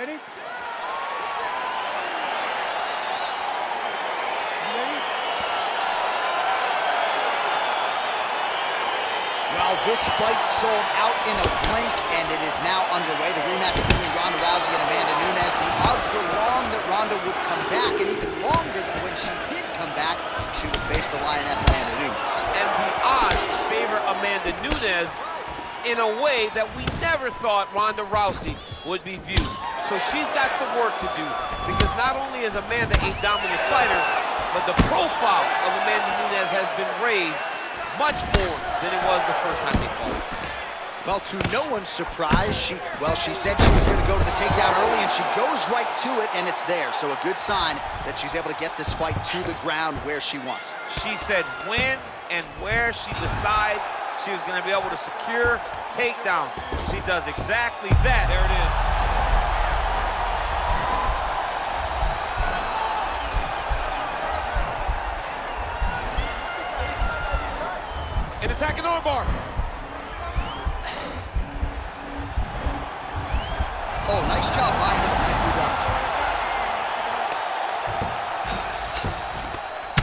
Ready? Well, this fight sold out in a blink, and it is now underway. The rematch between Ronda Rousey and Amanda Nunes. The odds were wrong that Ronda would come back, and even longer that when she did come back, she would face the Lioness Amanda Nunes. And the odds favor Amanda Nunes in a way that we never thought Ronda Rousey would be viewed. So she's got some work to do, because not only is Amanda a dominant fighter, but the profile of Amanda Nunes has been raised much more than it was the first time they fought. Well, to no one's surprise, she said she was going to go to the takedown early, and she goes right to it, and it's there. So a good sign that she's able to get this fight to the ground where she wants. She said when and where she decides she was going to be able to secure takedowns. She does exactly that. There it is. An attacking armbar. Oh, nice job by him. Nicely done.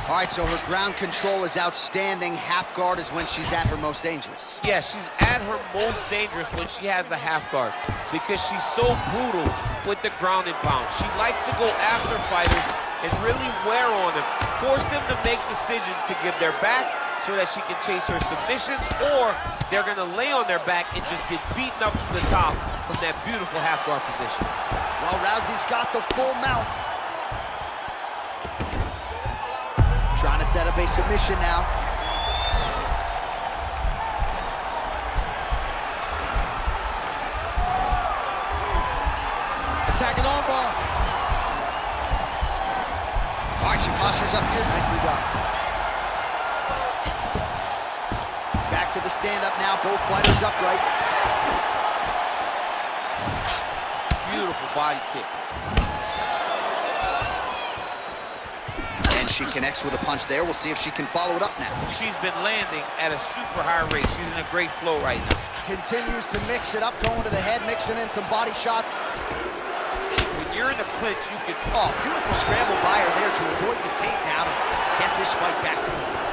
All right, so her ground control is outstanding. Half guard is when she's at her most dangerous. Yeah, she's at her most dangerous when she has a half guard, because she's so brutal with the ground and pound. She likes to go after fighters and really wear on them, force them to make decisions to give their backs so that she can chase her submission, or they're gonna lay on their back and just get beaten up from the top from that beautiful half guard position. Well, Rousey's got the full mount. Trying to set up a submission now. Attacking armbar. All right, she postures up here. Nicely done. Back to the stand-up now. Both fighters upright. Beautiful body kick. And she connects with a punch there. We'll see if she can follow it up now. She's been landing at a super high rate. She's in a great flow right now. Continues to mix it up, going to the head, mixing in some body shots. When you're in the clinch, you can... Oh, beautiful scramble by her there to avoid the takedown and get this fight back to the floor.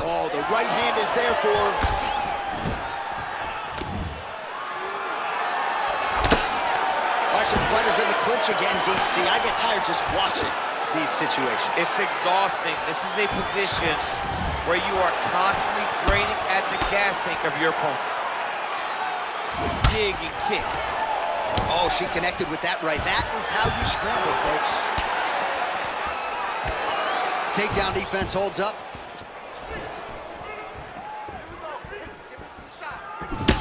Oh, the right hand is there for her. All right, so the fighters are in the clinch again, DC. I get tired just watching these situations. It's exhausting. This is a position where you are constantly draining at the gas tank of your opponent. Dig and kick. Oh, she connected with that right. That is how you scramble, folks. Takedown defense holds up.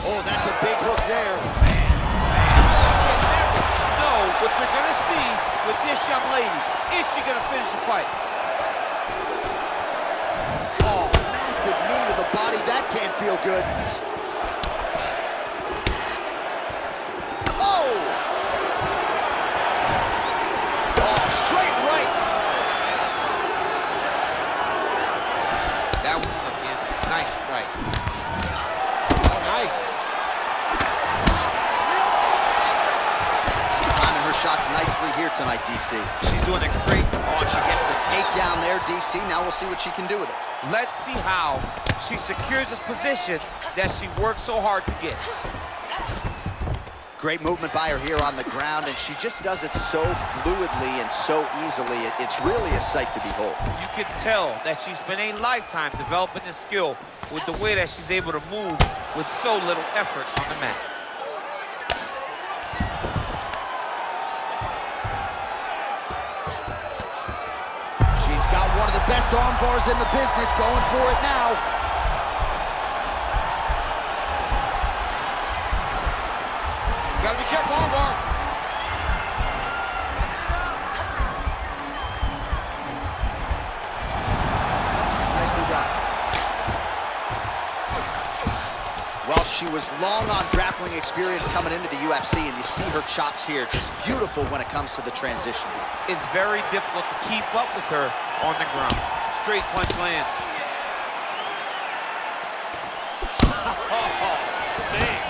Oh, that's a big hook there. Man. You can never know what you're going to see with this young lady. Is she going to finish the fight? Oh, massive knee to the body. That can't feel good. Oh! Oh, straight right. That was snuck in. Nice strike. Oh, nice. Timing her shots nicely here tonight, DC. She's doing a great... Oh, and she gets the takedown there, DC. Now we'll see what she can do with it. Let's see how she secures this position that she worked so hard to get. Great movement by her here on the ground, and she just does it so fluidly and so easily. It's really a sight to behold. You can tell that she's spent a lifetime developing this skill with the way that she's able to move with so little effort on the mat. She's got one of the best arm bars in the business, going for it now. Gotta be careful, armbar. Nicely done. Well, she was long on grappling experience coming into the UFC, and you see her chops here, just beautiful when it comes to the transition. It's very difficult to keep up with her on the ground. Straight punch lands. Oh, man.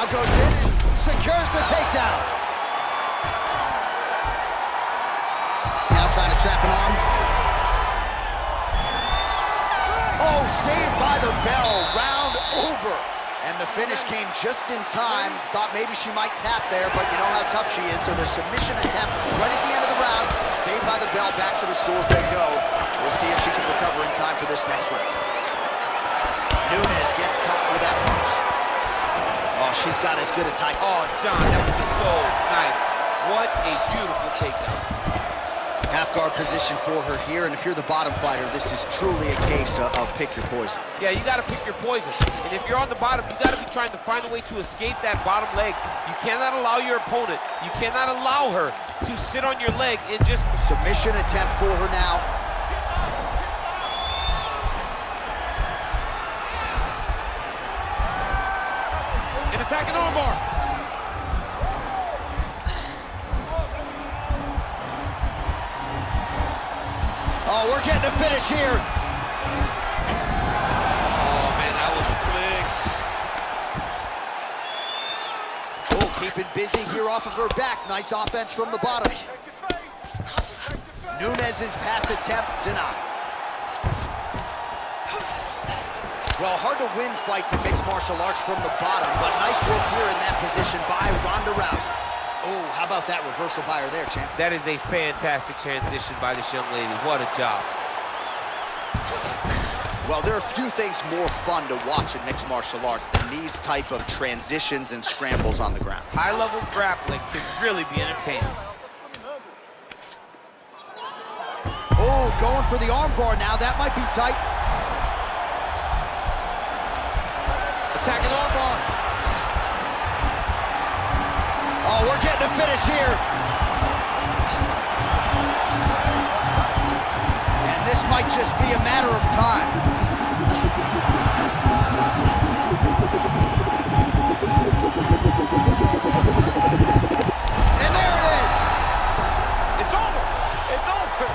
Now goes in and secures the takedown. Now trying to trap an arm. Oh, saved by the bell, round over. And the finish came just in time. Thought maybe she might tap there, but you know how tough she is. So the submission attempt right at the end of the round, saved by the bell, back to the stools they go. We'll see if she can recover in time for this next round. Nunes gets caught with that punch. Oh, she's got as good a tight. Oh, John, that was so nice. What a beautiful takedown. Half guard position for her here, and if you're the bottom fighter, this is truly a case of pick your poison. Yeah, you gotta pick your poison. And if you're on the bottom, you gotta be trying to find a way to escape that bottom leg. You cannot allow your opponent, you cannot allow her to sit on your leg and just... Submission attempt for her now. An attacking armbar. Oh, we're getting a finish here. Oh, man, that was slick. Oh, keeping busy here off of her back. Nice offense from the bottom. Nunes's pass attempt denied. Well, hard to win fights in mixed martial arts from the bottom, but nice work here in that position by Ronda Rousey. Oh, how about that reversal by her there, champ? That is a fantastic transition by this young lady. What a job. Well, there are few things more fun to watch in mixed martial arts than these type of transitions and scrambles on the ground. High-level grappling can really be entertaining. Oh, going for the armbar now. That might be tight. Attacking armbar. Oh, we're getting a finish here. And this might just be a matter of time. And there it is. It's over. It's over.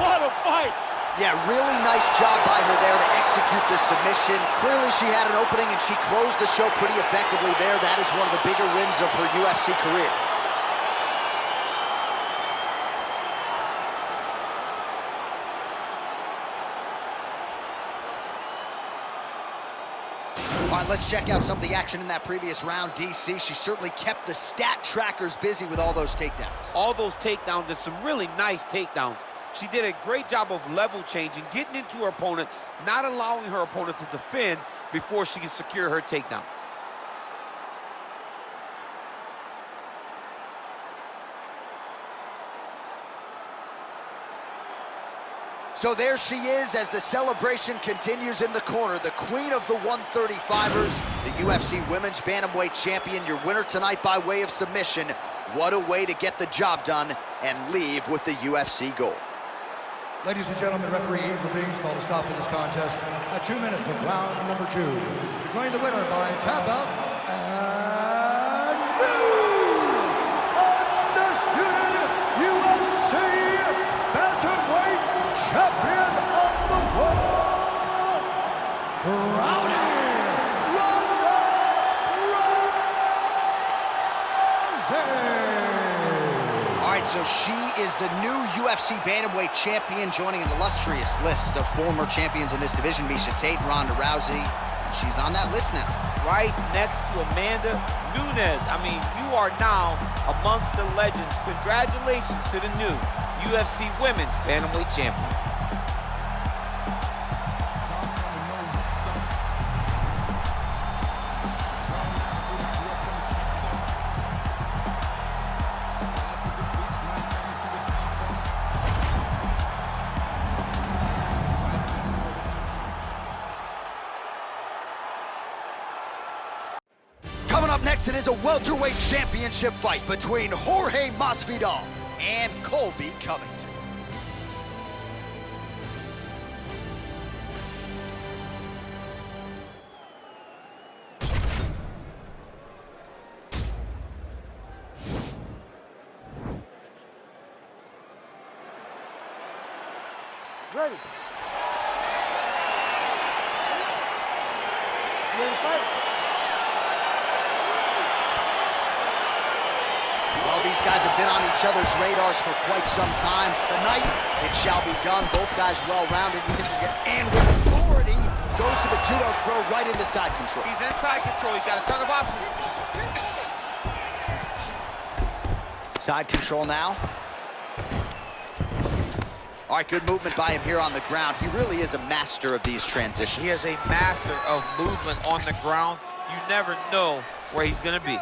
What a fight. Yeah, really nice job by her there to execute the submission. Clearly she had an opening and she closed the show pretty effectively there. That is one of the bigger wins of her UFC career. All right, let's check out some of the action in that previous round. DC, she certainly kept the stat trackers busy with all those takedowns. All those takedowns and some really nice takedowns. She did a great job of level changing, getting into her opponent, not allowing her opponent to defend before she can secure her takedown. So there she is as the celebration continues in the corner. The queen of the 135ers, the UFC Women's Bantamweight Champion, your winner tonight by way of submission. What a way to get the job done and leave with the UFC gold. Ladies and gentlemen, referee Levine's called a stop to this contest at 2 minutes of round number 2. Declaring the winner by tap out and undisputed UFC Bantamweight Champion of the world, Ronda Rousey. So she is the new UFC Bantamweight Champion, joining an illustrious list of former champions in this division, Miesha Tate, Ronda Rousey. She's on that list now. Right next to Amanda Nunes. I mean, you are now amongst the legends. Congratulations to the new UFC Women's Bantamweight Champion. Coming up next, it is a welterweight championship fight between Jorge Masvidal and Colby Covington. Ready. You ready to fight? Well, these guys have been on each other's radars for quite some time. Tonight, it shall be done. Both guys well-rounded, and with authority, goes to the judo throw right into side control. He's in side control. He's got a ton of options. Side control now. All right, good movement by him here on the ground. He really is a master of these transitions. He is a master of movement on the ground. You never know where he's going to be.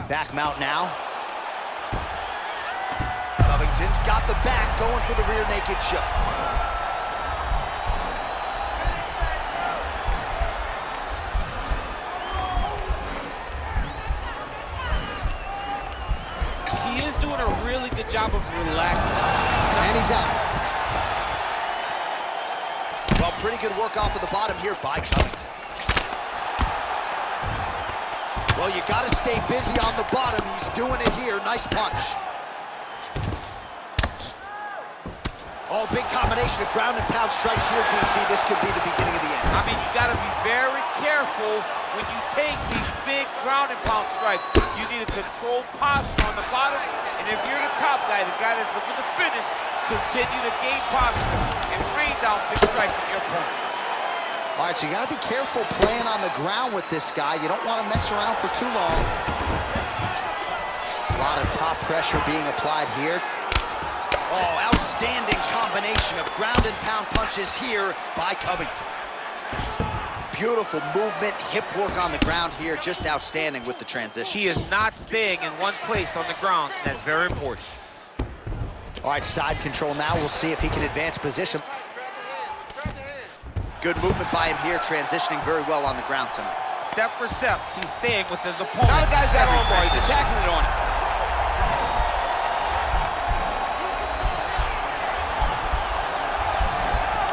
Back mount now. Covington's got the back, going for the rear naked choke. He is doing a really good job of relaxing. And he's out. Well, pretty good work off of the bottom here by Covington. Well, you got to stay busy on the bottom. He's doing it here. Nice punch. Oh, big combination of ground and pound strikes here, DC. This could be the beginning of the end. I mean, you got to be very careful when you take these big ground and pound strikes. You need a controlled posture on the bottom, and if you're the top guy, the guy that's looking to finish, continue to gain posture and rain down big strikes on your opponent. All right, so you got to be careful playing on the ground with this guy. You don't want to mess around for too long. A lot of top pressure being applied here. Oh, outstanding combination of ground and pound punches here by Covington. Beautiful movement, hip work on the ground here, just outstanding with the transition. He is not staying in one place on the ground, and that's very important. All right, side control now. We'll see if he can advance position. Good movement by him here, transitioning very well on the ground tonight. Step for step, he's staying with his opponent. Now the guy's got arm bar, he's attacking it on him.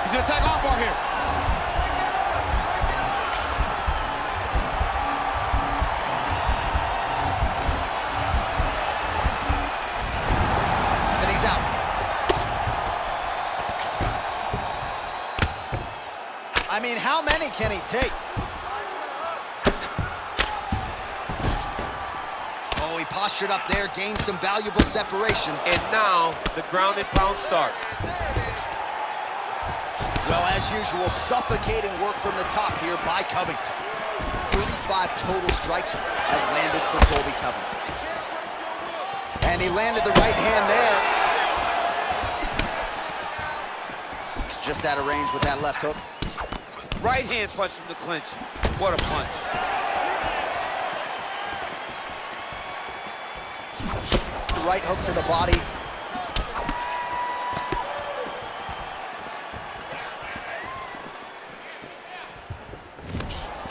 He's gonna attack arm bar here. And he's out. I mean, how many can he take? Oh, he postured up there, gained some valuable separation. And now the ground and pound starts. Well, as usual, suffocating work from the top here by Covington. 35 total strikes have landed for Colby Covington. And he landed the right hand there. Just out of range with that left hook. Right hand punch from the clinch. What a punch. Right hook to the body.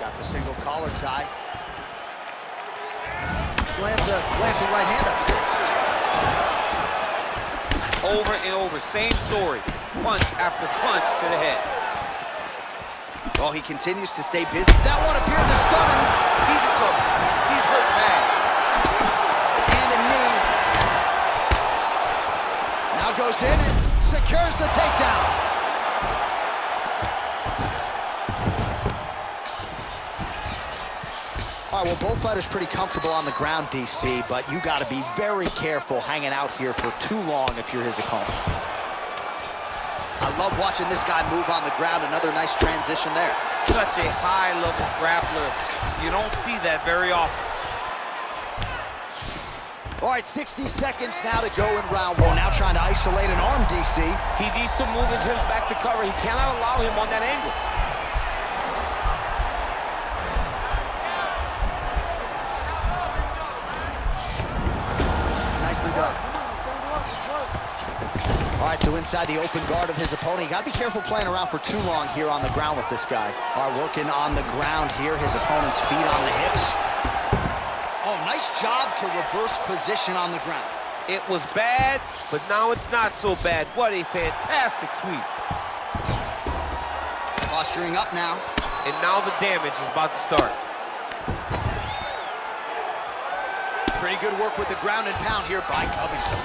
Got the single collar tie. Lands a right hand upstairs. Over and over, same story. Punch after punch to the head. Well, he continues to stay busy. That one appeared to stun him. He's in trouble. He's hurt bad. Hand and knee. Now goes in and secures the takedown. All right, well, both fighters pretty comfortable on the ground, DC, but you got to be very careful hanging out here for too long if you're his opponent. I love watching this guy move on the ground. Another nice transition there. Such a high-level grappler. You don't see that very often. All right, 60 seconds now to go in round one. Now trying to isolate an arm, DC. He needs to move his hips back to cover. He cannot allow him on that angle. Nicely done. All right, so inside the open guard of his opponent. You got to be careful playing around for too long here on the ground with this guy. All right, working on the ground here. His opponent's feet on the hips. Oh, nice job to reverse position on the ground. It was bad, but now it's not so bad. What a fantastic sweep. Posturing up now. And now the damage is about to start. Pretty good work with the ground and pound here by Covington.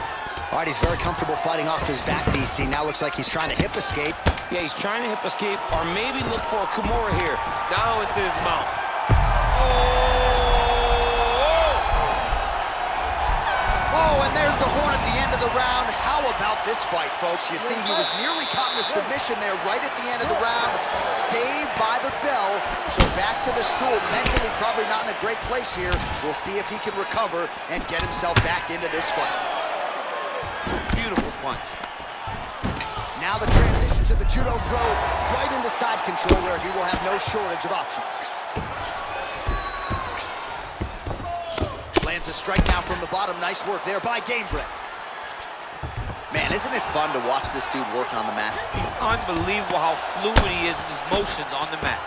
All right, he's very comfortable fighting off his back, DC. Now looks like he's trying to hip escape. Yeah, he's trying to hip escape or maybe look for a Kimura here. Now into his mouth. the round. How about this fight, folks? You see, he was nearly caught in a submission there right at the end of the round. Saved by the bell. So back to the stool. Mentally probably not in a great place here. We'll see if he can recover and get himself back into this fight. Beautiful punch. Now the transition to the judo throw right into side control where he will have no shortage of options. Lands a strike now from the bottom. Nice work there by Gamebred. Man, isn't it fun to watch this dude work on the mat? He's unbelievable how fluid he is in his motions on the mat.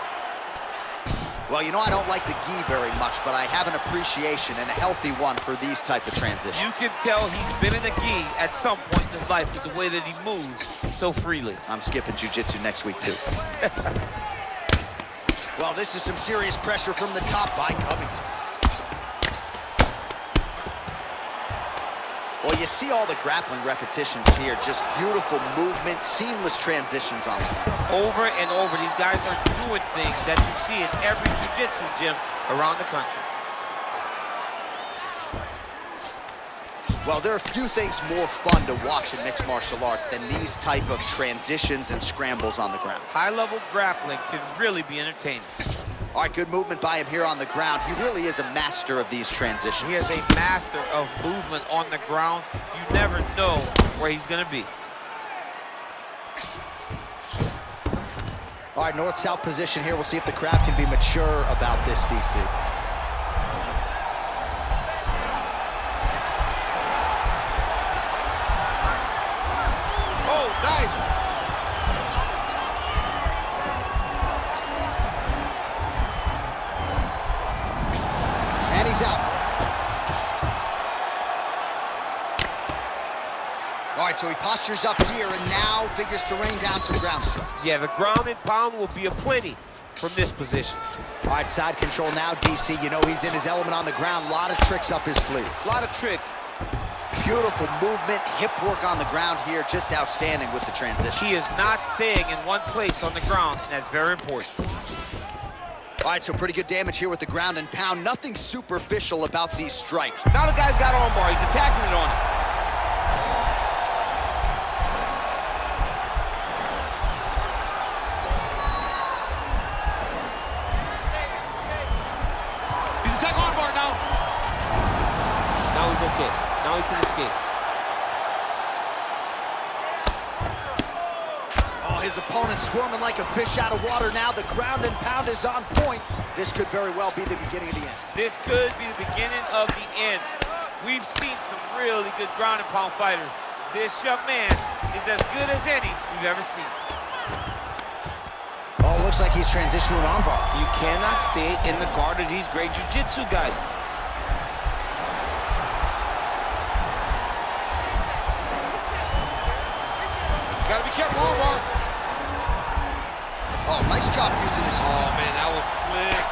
Well, you know, I don't like the gi very much, but I have an appreciation and a healthy one for these type of transitions. You can tell he's been in the gi at some point in his life with the way that he moves so freely. I'm skipping jiu-jitsu next week, too. Well, this is some serious pressure from the top by Covington. Well, you see all the grappling repetitions here. Just beautiful movement, seamless transitions on them. Over and over, these guys are doing things that you see in every jiu-jitsu gym around the country. Well, there are few things more fun to watch in mixed martial arts than these type of transitions and scrambles on the ground. High-level grappling can really be entertaining. All right, good movement by him here on the ground. He really is a master of these transitions. He is a master of movement on the ground. You never know where he's going to be. All right, north-south position here. We'll see if the crowd can be mature about this, DC. Oh, nice. Out. All right, so he postures up here and now figures to rain down some ground strikes. Yeah, the ground and pound will be aplenty from this position. All right, side control now, DC. You know he's in his element on the ground. A lot of tricks up his sleeve. A lot of tricks. Beautiful movement, hip work on the ground here. Just outstanding with the transition. He is not staying in one place on the ground, and that's very important. All right, so pretty good damage here with the ground and pound. Nothing superficial about these strikes. Now the guy's got armbar. He's attacking it on him. He's attacking armbar now. Now he's okay. Now he can escape. His opponent squirming like a fish out of water now. The ground and pound is on point. This could very well be the beginning of the end. This could be the beginning of the end. We've seen some really good ground and pound fighters. This young man is as good as any we've ever seen. Oh, looks like he's transitioned to an armbar. You cannot stay in the guard of these great jiu-jitsu guys. Gotta be careful, armbar. Oh, nice job using this. Oh, man, that was slick.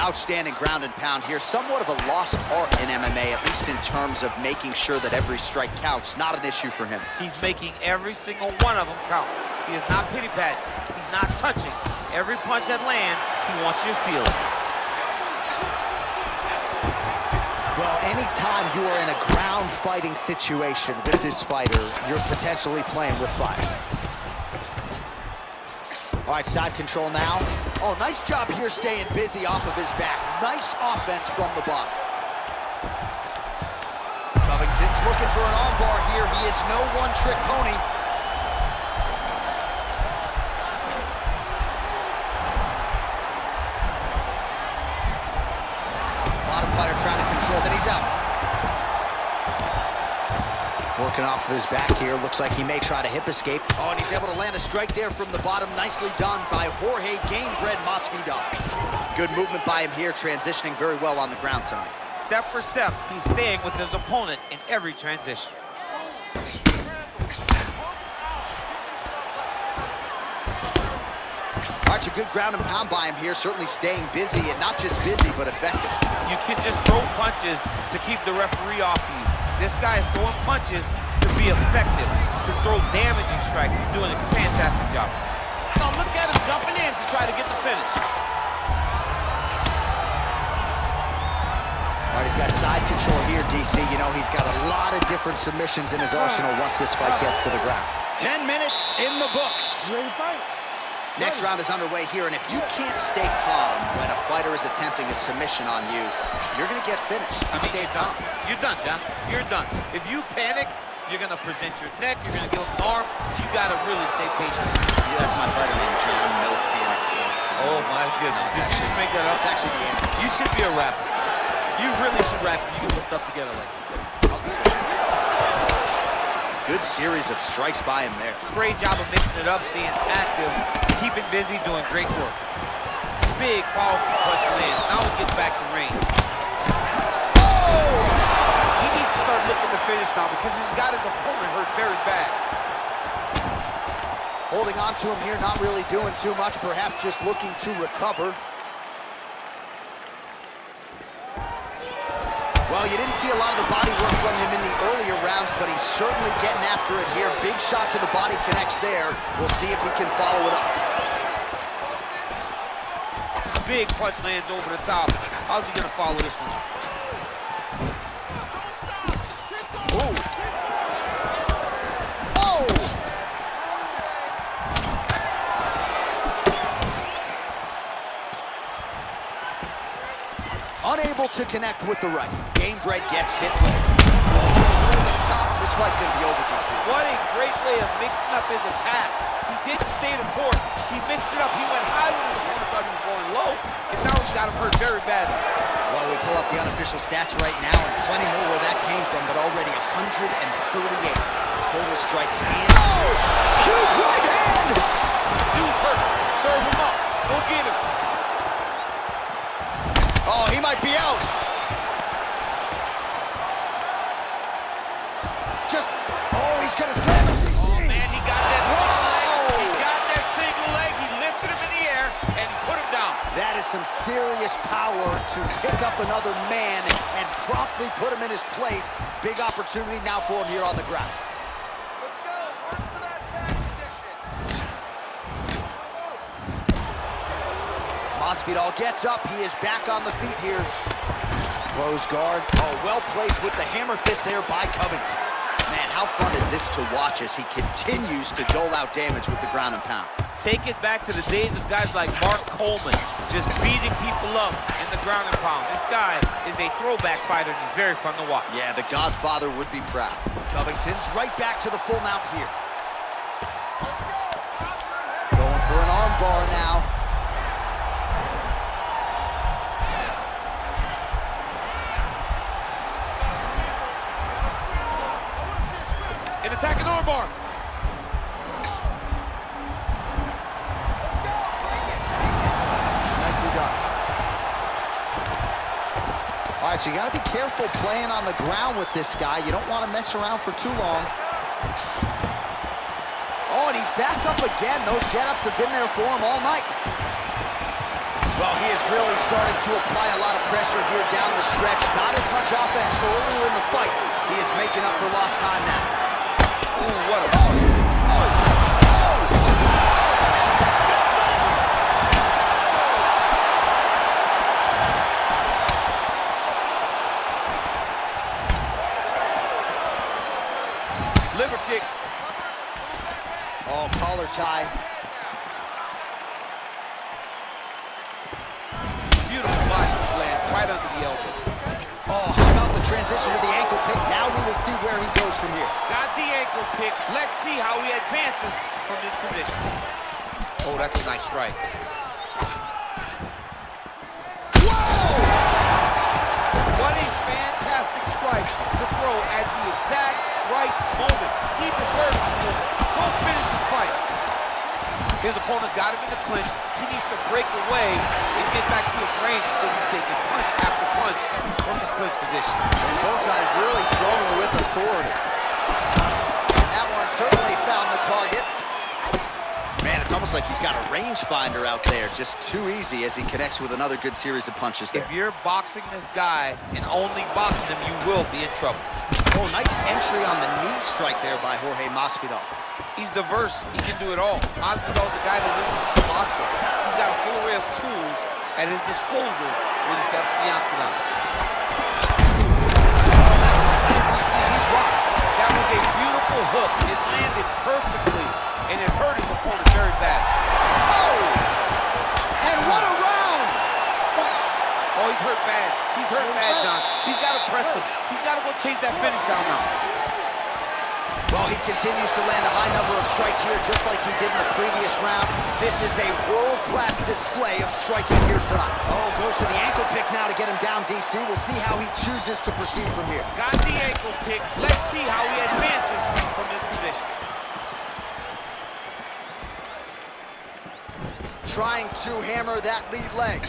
Outstanding ground and pound here. Somewhat of a lost art in MMA, at least in terms of making sure that every strike counts. Not an issue for him. He's making every single one of them count. He is not pity-patting. He's not touching. Every punch that lands, he wants you to feel it. Well, anytime you are in a ground fighting situation with this fighter, you're potentially playing with fire. All right, side control now. Oh, nice job here staying busy off of his back. Nice offense from the bottom. Covington's looking for an armbar here. He is no one-trick pony. Bottom fighter trying to control, then he's out. Working off of his back here. Looks like he may try to hip escape. Oh, and he's able to land a strike there from the bottom. Nicely done by Jorge Gamebred Masvidal. Good movement by him here, transitioning very well on the ground tonight. Step for step, he's staying with his opponent in every transition. All right, a good ground and pound by him here. Certainly staying busy, and not just busy, but effective. You can just throw punches to keep the referee off of you. This guy is throwing punches to be effective, to throw damaging strikes. He's doing a fantastic job. Now look at him jumping in to try to get the finish. right, he's got side control here, DC. You know, he's got a lot of different submissions in his arsenal once this fight gets to the ground. 10 minutes in the books. You ready to fight? Next round is underway here, and if you can't stay calm when a fighter is attempting a submission on you, you're going to get finished. You stay calm. You're done, John. You're done. If you panic, you're going to present your neck, you're going to give him an arm. You got to really stay patient. Yeah, that's my fighter name, John. No panic. Oh, my goodness. Did you just make that up? That's actually the end. You should be a rapper. You really should rap if you can put stuff together like that. Good series of strikes by him there. Great job of mixing it up, staying active, keeping busy, doing great work. Big, powerful punch lands. Now he gets back to range. Oh! He needs to start looking to finish now because he's got his opponent hurt very bad. Holding on to him here, not really doing too much, perhaps just looking to recover. Well, you didn't see a lot of the body work from him in the earlier rounds, but he's certainly getting after it here. Big shot to the body connects there. We'll see if he can follow it up. Big punch lands over the top. How's he gonna follow this one up? Ooh. Oh! Unable to connect with the right. Gamebred gets hit with it. Top. This fight's gonna be over, DC. What a great way of mixing up his attack. He didn't stay the court. He mixed it up. He went high when his opponent thought he was going low, and now he's got him hurt very badly. Well, we pull up the unofficial stats right now, and plenty more where that came from, but already 138 total strikes. And oh! Huge right hand! Dude's hurt. Serve him up. Go get him. Oh, he might be out. He's gonna slam him, DC. Oh, man, he got that single leg. He got that single leg. He lifted him in the air, and he put him down. That is some serious power to pick up another man and promptly put him in his place. Big opportunity now for him here on the ground. Let's go. Work for that back position. Masvidal gets up. He is back on the feet here. Close guard. Oh, well placed with the hammer fist there by Covington. Man, how fun is this to watch as he continues to dole out damage with the ground and pound? Take it back to the days of guys like Mark Coleman, just beating people up in the ground and pound. This guy is a throwback fighter, and he's very fun to watch. Yeah, the Godfather would be proud. Covington's right back to the full mount here. Going for an arm bar now. An attacking armbar. Nicely done. All right, so you got to be careful playing on the ground with this guy. You don't want to mess around for too long. Oh, and he's back up again. Those get-ups have been there for him all night. Well, he is really starting to apply a lot of pressure here down the stretch. Not as much offense earlier in the fight. He is making up for lost time now. Ooh, what a... Liver kick. Oh, collar tie. Beautiful body slam right under the elbow. Oh, how about the transition to the ankle pick? Now we will see where he goes from here. Got the ankle pick. Let's see how he advances from this position. Oh, that's a nice strike. Whoa! What a fantastic strike to throw at the exact right moment. He deserves this moment. Go finish his fight. His opponent's got him in the clinch. He needs to break away and get back to his range because he's taking punch after punch from his clinch position. And both guys really throwing with authority. And that one certainly found the target. Man, it's almost like he's got a rangefinder out there. Just too easy as he connects with another good series of punches there. If you're boxing this guy and only boxing him, you will be in trouble. Oh, nice entry on the knee strike there by Jorge Masvidal. He's diverse. He can do it all. Masvidal's a guy that isn't just a boxer. He's got a full array of tools at his disposal when he steps in the octagon. He's hurt bad, John. He's got to press him. He's got to go chase that finish down now. Well, he continues to land a high number of strikes here, just like he did in the previous round. This is a world-class display of striking here tonight. Oh, goes to the ankle pick now to get him down, DC. We'll see how he chooses to proceed from here. Got the ankle pick. Let's see how he advances from this position. Trying to hammer that lead leg.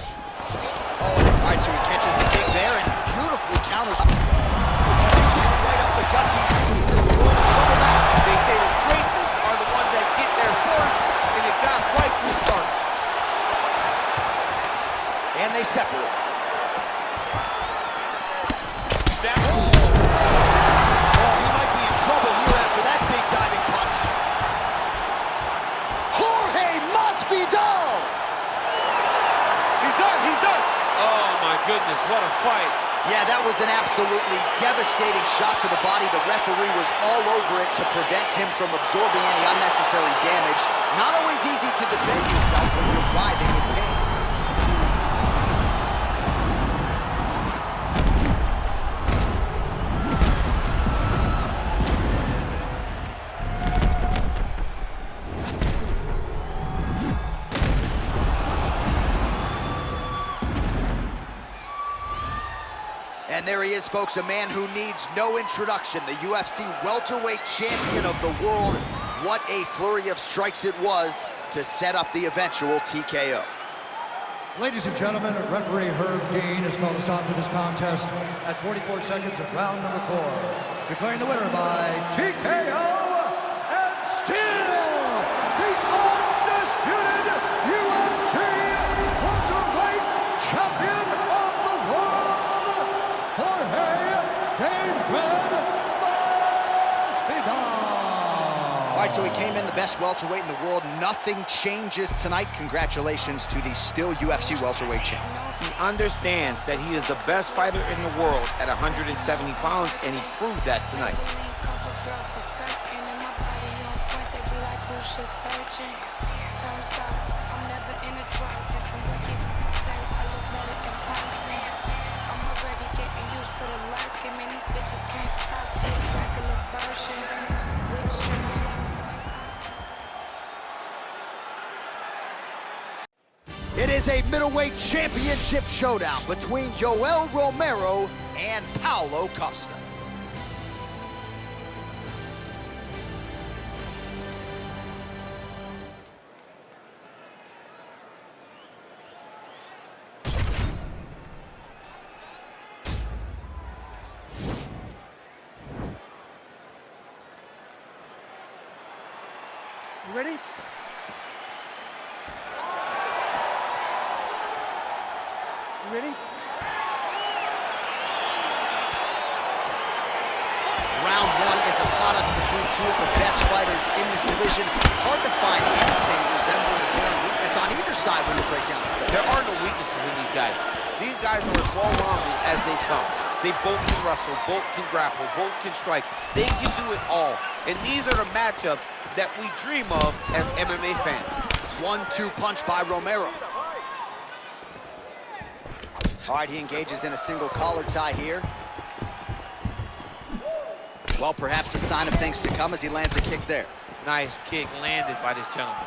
Oh, all right, so he catches the kick there and beautifully counters. Right up the gut, DC. He's in trouble now. They say the straight moves are the ones that get there first, and it got right to his target. And they separate. That Oh, he might be in trouble here after that big diving punch. Jorge Masvidal! He's done, he's done. Oh my goodness, what a fight. Yeah, that was an absolutely devastating shot to the body. The referee was all over it to prevent him from absorbing any unnecessary damage. Not always easy to defend yourself when you're writhing in pain. And there he is, folks, a man who needs no introduction, the UFC welterweight champion of the world. What a flurry of strikes it was to set up the eventual TKO. Ladies and gentlemen, referee Herb Dean has called a stop to this contest at 44 seconds of round number 4. Declaring the winner by TKO and still the undisputed UFC welterweight champion of the world, Jorge Masvidal. All right, so he came in the best welterweight in the world. Nothing changes tonight. Congratulations to the still UFC welterweight champ. He understands that he is the best fighter in the world at 170 pounds, and he proved that tonight. It is a middleweight championship showdown between Yoel Romero and Paulo Costa. You ready? You ready? Round one is upon us between two of the best fighters in this division. Hard to find anything resembling a glaring weakness on either side when you break down. There are no weaknesses in these guys. These guys are as well-rounded as they come. They both can wrestle, both can grapple, both can strike. They can do it all. And these are the matchups that we dream of as MMA fans. 1-2 punch by Romero. All right, he engages in a single collar tie here. Well, perhaps a sign of things to come as he lands a kick there. Nice kick landed by this gentleman.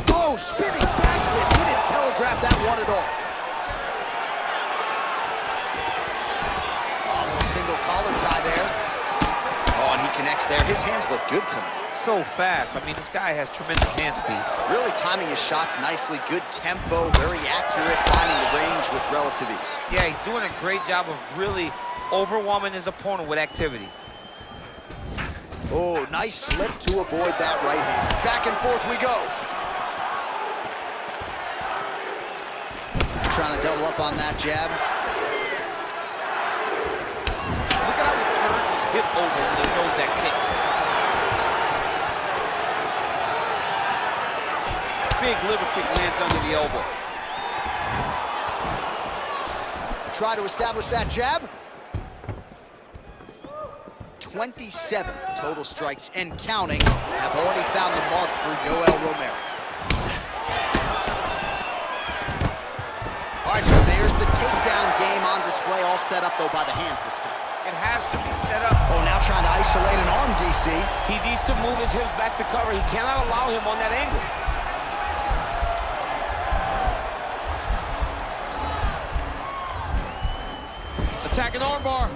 Oh, spinning back fist. He didn't telegraph that one at all. A little single collar tie there. Oh, and he connects there. His hands look good tonight. So fast. I mean, this guy has tremendous hand speed. Really timing his shots nicely. Good tempo, very accurate, finding the range with relative ease. Yeah, he's doing a great job of really overwhelming his opponent with activity. Oh, nice slip to avoid that right hand. Back and forth we go. Trying to double up on that jab. Look at how he turns his hip over when he throws that kick. Big liver kick lands under the elbow. Try to establish that jab. 27 total strikes and counting have already found the mark for Yoel Romero. All right, so there's the takedown. game on display, all set up, though, by the hands this time. It has to be set up. Oh, now trying to isolate an arm, DC. He needs to move his hips back to cover. He cannot allow him on that angle. Attacking armbar.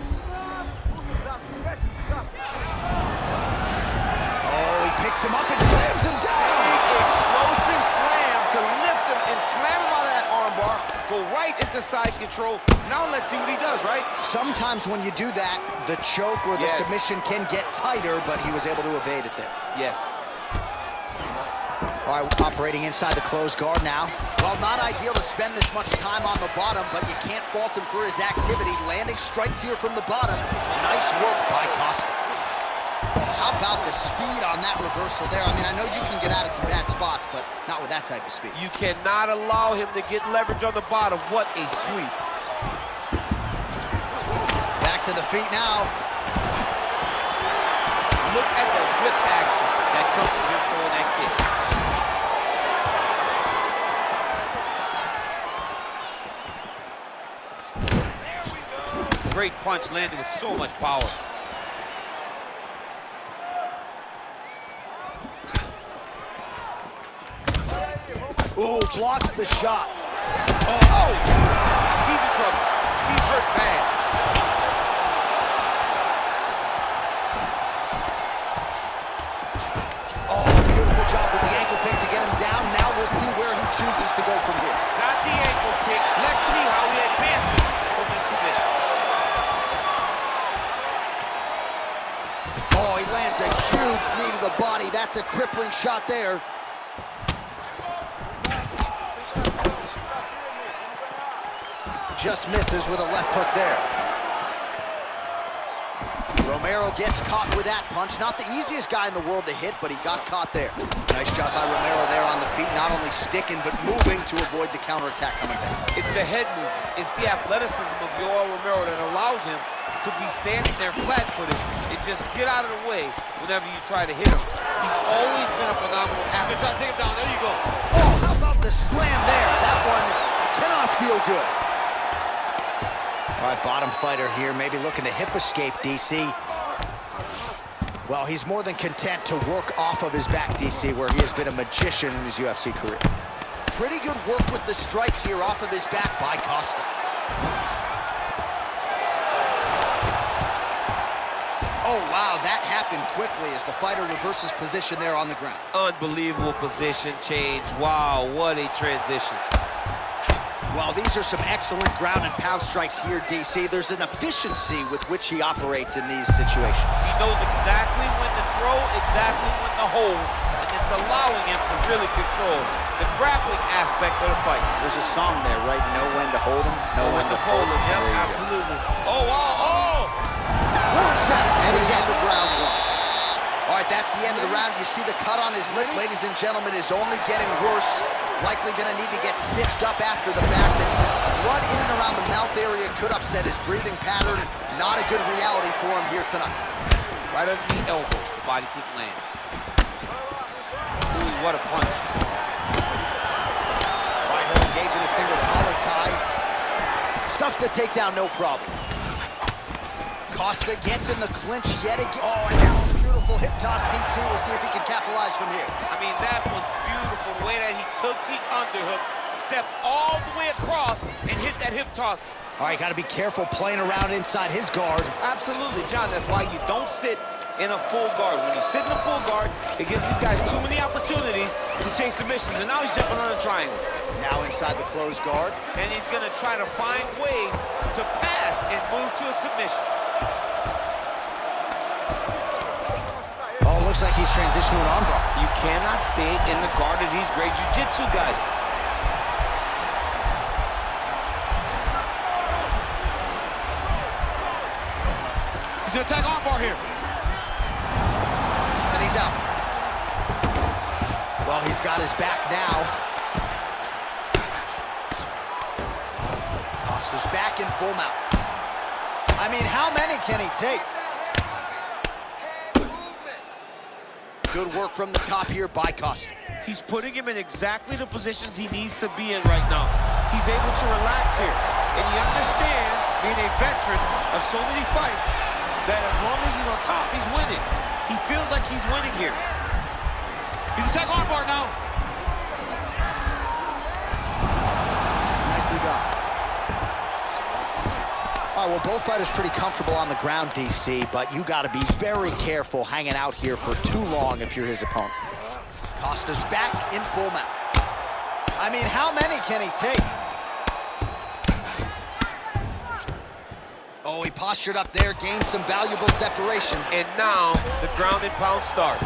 Oh, he picks him up and slams him down. Explosive slam to lift him and slam him out of that armbar. Go right into side control. Now let's see what he does, right? Sometimes when you do that, the choke or the submission can get tighter, but he was able to evade it there. Yes. All right, operating inside the closed guard now. Well, not ideal to spend this much time on the bottom, but you can't fault him for his activity. Landing strikes here from the bottom. Nice work by Costa. Oh, how about the speed on that reversal there? I mean, I know you can get out of some bad spots, but not with that type of speed. You cannot allow him to get leverage on the bottom. What a sweep. Back to the feet now. Look at the whip action that comes from him throwing that kick. Great punch landed with so much power. Ooh, blocks the shot. Oh! He's in trouble. He's hurt bad. Oh, beautiful job with the ankle pick to get him down. Now we'll see where he chooses to go from here. Got the ankle pick. Let's see how he advances from this position. Oh, he lands a huge knee to the body. That's a crippling shot there. Just misses with a left hook there. Romero gets caught with that punch. Not the easiest guy in the world to hit, but he got caught there. Nice job by Romero there on the feet, not only sticking, but moving to avoid the counterattack coming down. It's the head movement. It's the athleticism of Yoel Romero that allows him to be standing there flat-footed and just get out of the way whenever you try to hit him. He's always been a phenomenal athlete. Try to take him down. There you go. Oh, how about the slam there? That one cannot feel good. All right, bottom fighter here, maybe looking to hip escape, DC. Well, he's more than content to work off of his back, DC, where he has been a magician in his UFC career. Pretty good work with the strikes here off of his back by Costa. Oh, wow, that happened quickly as the fighter reverses position there on the ground. Unbelievable position change. Wow, what a transition. Well, these are some excellent ground and pound strikes here, DC. There's an efficiency with which he operates in these situations. He knows exactly when to throw, exactly when to hold, and it's allowing him to really control the grappling aspect of the fight. There's a song there, right? Know when to hold him, know when to fold him. Yep, absolutely. Oh, wow, oh! And he's end of round one. All right, that's the end of the round. You see the cut on his lip, ladies and gentlemen, is only getting worse. Likely going to need to get stitched up after the fact, and blood in and around the mouth area could upset his breathing pattern. Not a good reality for him here tonight. Right under the elbow, the body kick lands. Ooh, what a punch. Right hook engaging a single collar tie. Stuffs the takedown, no problem. Costa gets in the clinch yet again. Oh, and now a beautiful hip toss, DC. We'll see if he can capitalize from here. I mean, that was beautiful, the way that he took the underhook, stepped all the way across, and hit that hip toss. All right, got to be careful playing around inside his guard. Absolutely, John. That's why you don't sit in a full guard. When you sit in a full guard, it gives these guys too many opportunities to chase submissions, and now he's jumping on a triangle. Now inside the closed guard. And he's going to try to find ways to pass and move to a submission. Oh, looks like he's transitioned to an armbar. You cannot stay in the guard of these great jiu-jitsu guys. He's going to attack armbar here. And he's out. Well, he's got his back now. Costa's back in full mount. I mean, how many can he take? Good work from the top here by Costa. He's putting him in exactly the positions he needs to be in right now. he's able to relax here. And he understands, being a veteran of so many fights, that as long as he's on top, he's winning. He feels like he's winning here. He's attacking armbar now. Nicely done. All right, well, both fighters pretty comfortable on the ground, DC, but you got to be very careful hanging out here for too long if you're his opponent. Costa's back in full mount. I mean, how many can he take? Oh, he postured up there, gained some valuable separation. And now the ground and pound starts.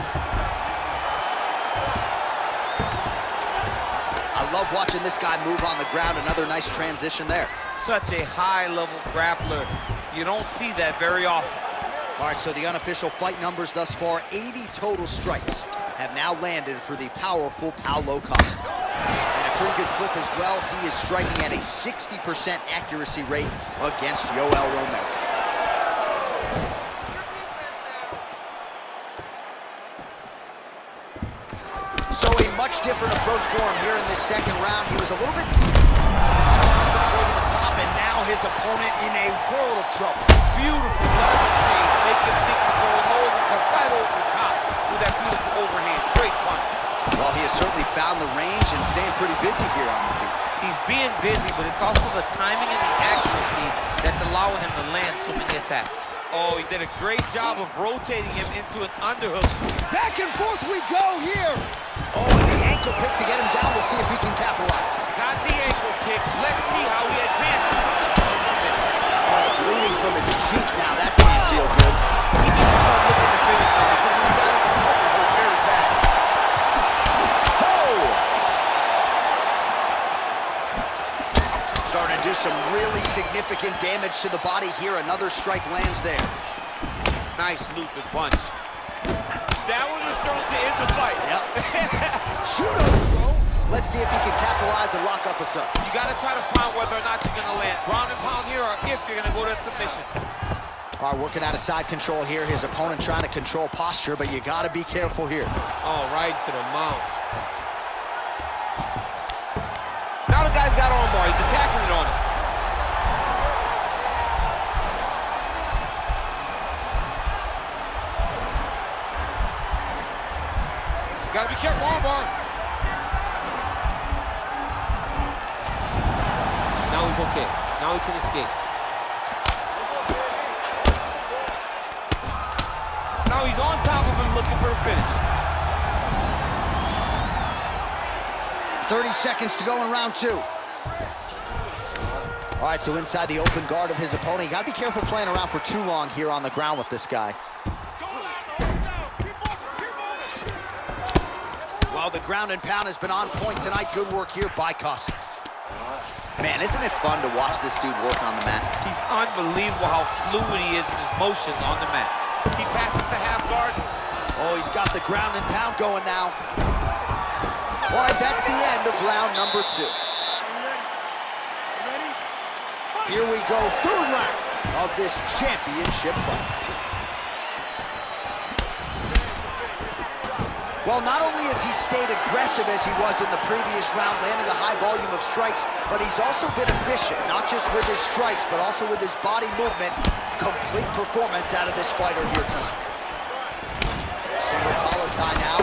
I love watching this guy move on the ground. Another nice transition there. Such a high-level grappler. You don't see that very often. All right, so the unofficial fight numbers thus far, 80 total strikes have now landed for the powerful Paulo Costa. And a pretty good clip as well. He is striking at a 60% accuracy rate against Yoel Romero. So a much different approach for him here in this second round. He was a little bit struck over the top, and now his opponent in a world of trouble. Beautiful leverage chain. Make him think of going low and come right over the top with that beautiful overhand. Great punch. Well, he has certainly found the range and staying pretty busy here on the feet. He's being busy, but it's also the timing and the accuracy that's allowing him to land so many attacks. Oh, he did a great job of rotating him into an underhook. Back and forth we go here. Oh, and the ankle pick to get him down. We'll see if he can capitalize. Got the ankle kick. Let's see how he advances. Oh, bleeding from his cheek now. That can't feel good. He needs to start looking to finish now because he's got some hurt very bad. Oh! Starting to do some really significant damage to the body here. Another strike lands there. Nice looping punch. That one was thrown to end the fight. Yep. Shoot him, bro. Let's see if he can capitalize and lock up a sub. You got to try to find whether or not you're going to land ground and pound here or if you're going to go to submission. All right, working out of side control here. His opponent trying to control posture, but you got to be careful here. Oh, right to the mount. Now the guy's got armbar. He's attacking it on him. Got to be careful, armbar. Now he's okay. Now he can escape. Now he's on top of him looking for a finish. 30 seconds to go in round two. All right, so inside the open guard of his opponent. You got to be careful playing around for too long here on the ground with this guy. Well, the ground and pound has been on point tonight. Good work here by Costa. Man, isn't it fun to watch this dude work on the mat? He's unbelievable how fluid he is in his motions on the mat. He passes to half guard. Oh, he's got the ground and pound going now. All right, that's the end of round number two. Here we go, third round of this championship fight. Well, not only has he stayed aggressive as he was in the previous round, landing a high volume of strikes, but he's also been efficient, not just with his strikes, but also with his body movement. Complete performance out of this fighter here tonight. Single collar tie now.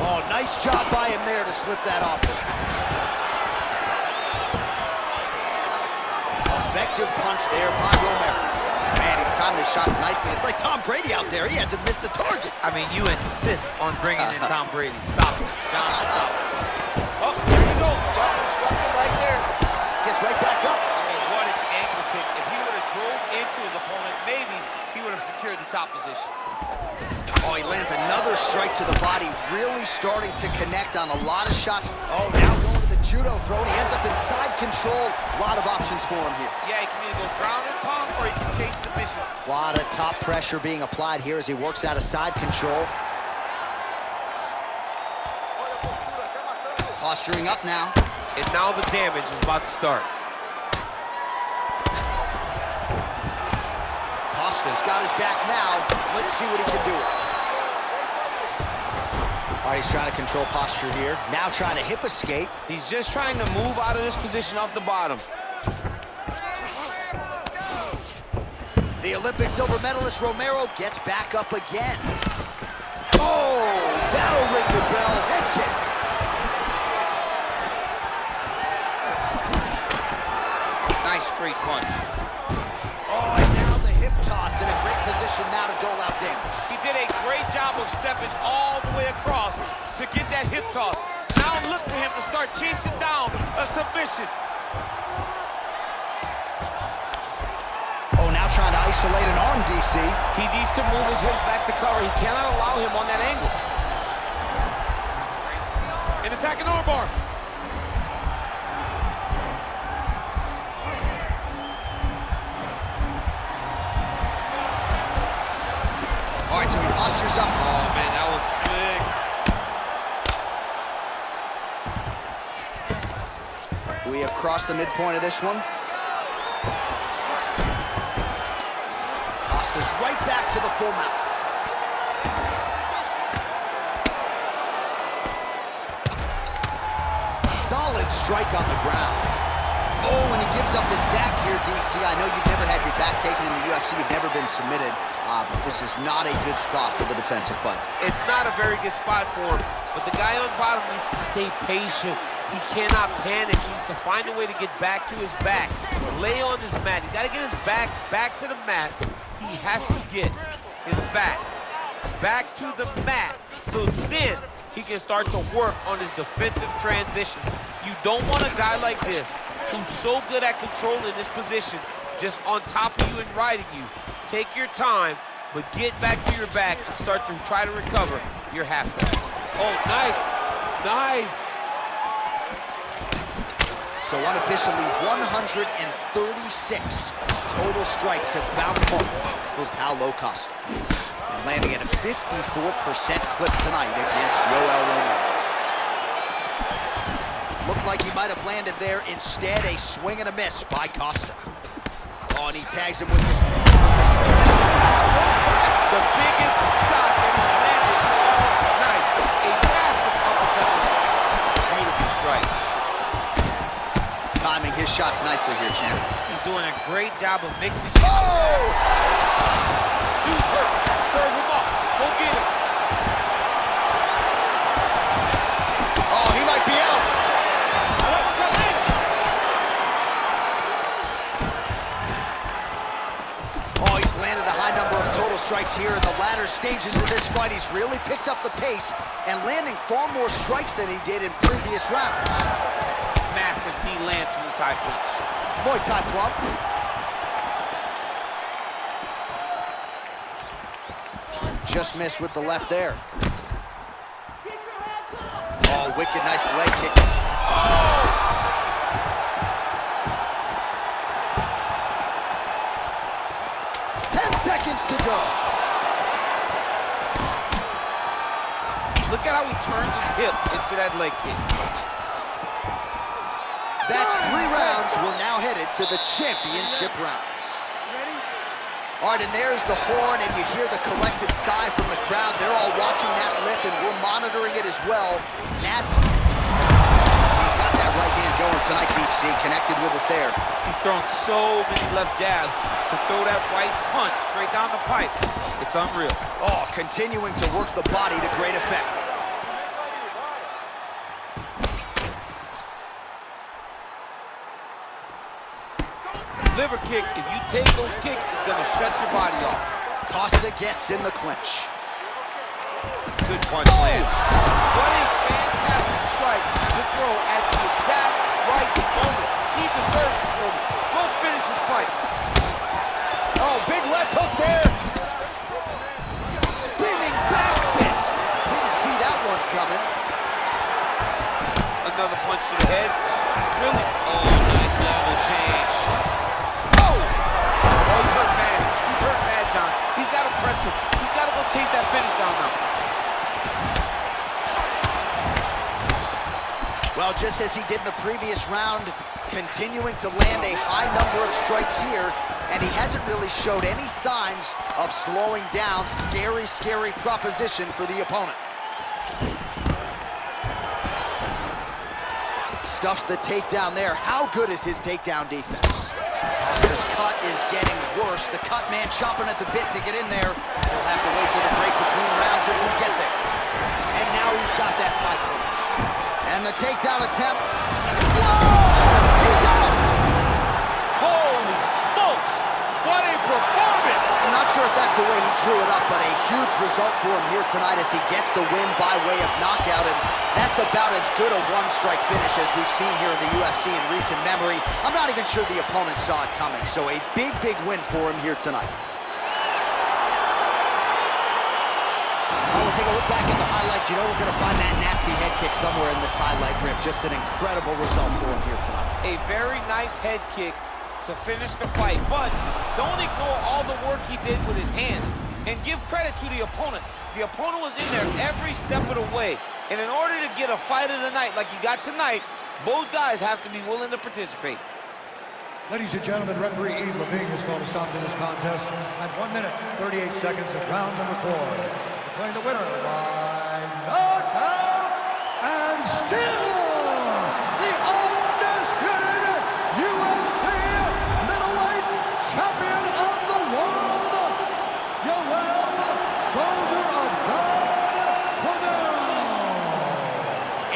Oh, nice job by him there to slip that off. Effective punch there by Romero. Man, he's timing his shots nicely. It's like Tom Brady out there. He hasn't missed the target. I mean, you insist on bringing in Tom Brady. Stop it. John, stop it. Oh, there you go. Struck him right there. Gets right back up. I mean, what an ankle kick. If he would have drove into his opponent, maybe he would have secured the top position. Oh, he lands another strike to the body, really starting to connect on a lot of shots. Oh, now going to the judo throw, and he ends up in side control. A lot of options for him here. Yeah, he can either go ground and pound or he can chase submission. A lot of top pressure being applied here as he works out of side control. Posturing up now. And now the damage is about to start. Costa's got his back now. Let's see what he can do. All All right, he's trying to control posture here. Now trying to hip escape. He's just trying to move out of this position off the bottom. The Olympic silver medalist Romero gets back up again. Oh, that'll ring your bell. Head kick. Nice straight punch. Oh, and now the hip toss in a great position now to dole out damage. He did a great job of stepping all the way across to get that hip toss. Now look for him to start chasing down a submission. Oh, now trying to isolate an arm, DC. He needs to move his hips back to cover. He cannot allow him on that angle. An attacking armbar. All right, so he postures up. Oh, man, that was slick. We have crossed the midpoint of this one. Costa's right back to the full mount. Solid strike on the ground. Oh, and he gives up his back here, DC. I know you've never had your back taken in the UFC. You've never been submitted. But this is not a good spot for the defensive fight. It's not a very good spot for him, but the guy on bottom needs to stay patient. He cannot panic. He needs to find a way to get back to his back. Lay on his mat. He's got to get his back to the mat. He has to get his back to the mat, so then he can start to work on his defensive transitions. You don't want a guy like this who's so good at controlling this position, just on top of you and riding you. Take your time, but get back to your back and start to try to recover your half guard. Oh, nice, nice. So unofficially, 136 total strikes have found the mark for Paulo Costa. And landing at a 54% clip tonight against Yoel Romero. Looked like he might have landed there. Instead, a swing and a miss by Costa. Oh, and he tags him with the biggest shot that he's landed tonight. A massive uppercut. Beautiful strike. timing his shots nicely here, champ. He's doing a great job of mixing. Oh! Use first. Serve him up. Go get him. Oh, he might be out. Oh, he's landed a high number of total strikes here in the latter stages of this fight. He's really picked up the pace and landing far more strikes than he did in previous rounds. Massive knee lands from the Thai punch. Muay Thai plump. Just missed with the left there. Oh, wicked nice leg kick. Oh! 10 seconds to go. Look at how he turns his hip into that leg kick. That's 3 rounds. We're now headed to the championship rounds. All right, and there's the horn, and you hear the collective sigh from the crowd. They're all watching that lip, and we're monitoring it as well. Nasty. He's got that right hand going tonight, DC. Connected with it there. He's thrown so many left jabs to throw that right punch straight down the pipe. It's unreal. Oh, continuing to work the body to great effect. Liver kick, if you take those kicks, it's gonna shut your body off. Costa gets in the clinch. Good punch lands. What a fantastic strike to throw at the exact right moment. He deserves this moment. Go finish his fight. Oh, big left hook there. Spinning back fist. Didn't see that one coming. Another punch to the head. Really? Oh, nice level change. Oh, he's hurt bad. He's hurt bad, John. He's got to press him. He's got to go chase that finish down now. Well, just as he did in the previous round, continuing to land a high number of strikes here, and he hasn't really showed any signs of slowing down. Scary, scary proposition for the opponent. Stuffs the takedown there. How good is his takedown defense? This cut is getting worse. The cut man chomping at the bit to get in there. He'll have to wait for the break between rounds if we get there. And now he's got that tie clinch. And the takedown attempt. Whoa! He's out! Holy smokes! What a performance! I'm not sure if that's the way he drew it up, but a huge result for him here tonight as he gets the win by way of knockout, and that's about as good a one-strike finish as we've seen here in the UFC in recent memory. I'm not even sure the opponent saw it coming, so a big, big win for him here tonight. We'll take a look back at the highlights. You know we're going to find that nasty head kick somewhere in this highlight rip. Just an incredible result for him here tonight. A very nice head kick to finish the fight, but don't ignore all the work he did with his hands, and give credit to the opponent. The opponent was in there every step of the way, and in order to get a fight of the night like you got tonight, both guys have to be willing to participate. Ladies and gentlemen, referee Yves Levine has called a stop to this contest at 1 minute, 38 seconds of round number 4. Declaring the winner by knockout and still the undisputed UFC middleweight champion of the world, Yoel Soldier of God Romero.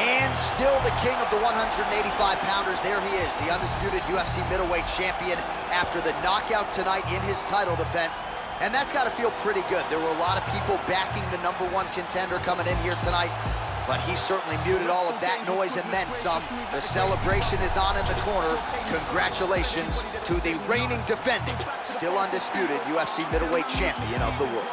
And still the king of the 185-pounders. There he is, the undisputed UFC middleweight champion after the knockout tonight in his title defense. And that's got to feel pretty good. There were a lot of people backing the #1 contender coming in here tonight, but he certainly muted all of that noise and then some. The celebration is on in the corner. Congratulations to the reigning, defending, still undisputed UFC middleweight champion of the world.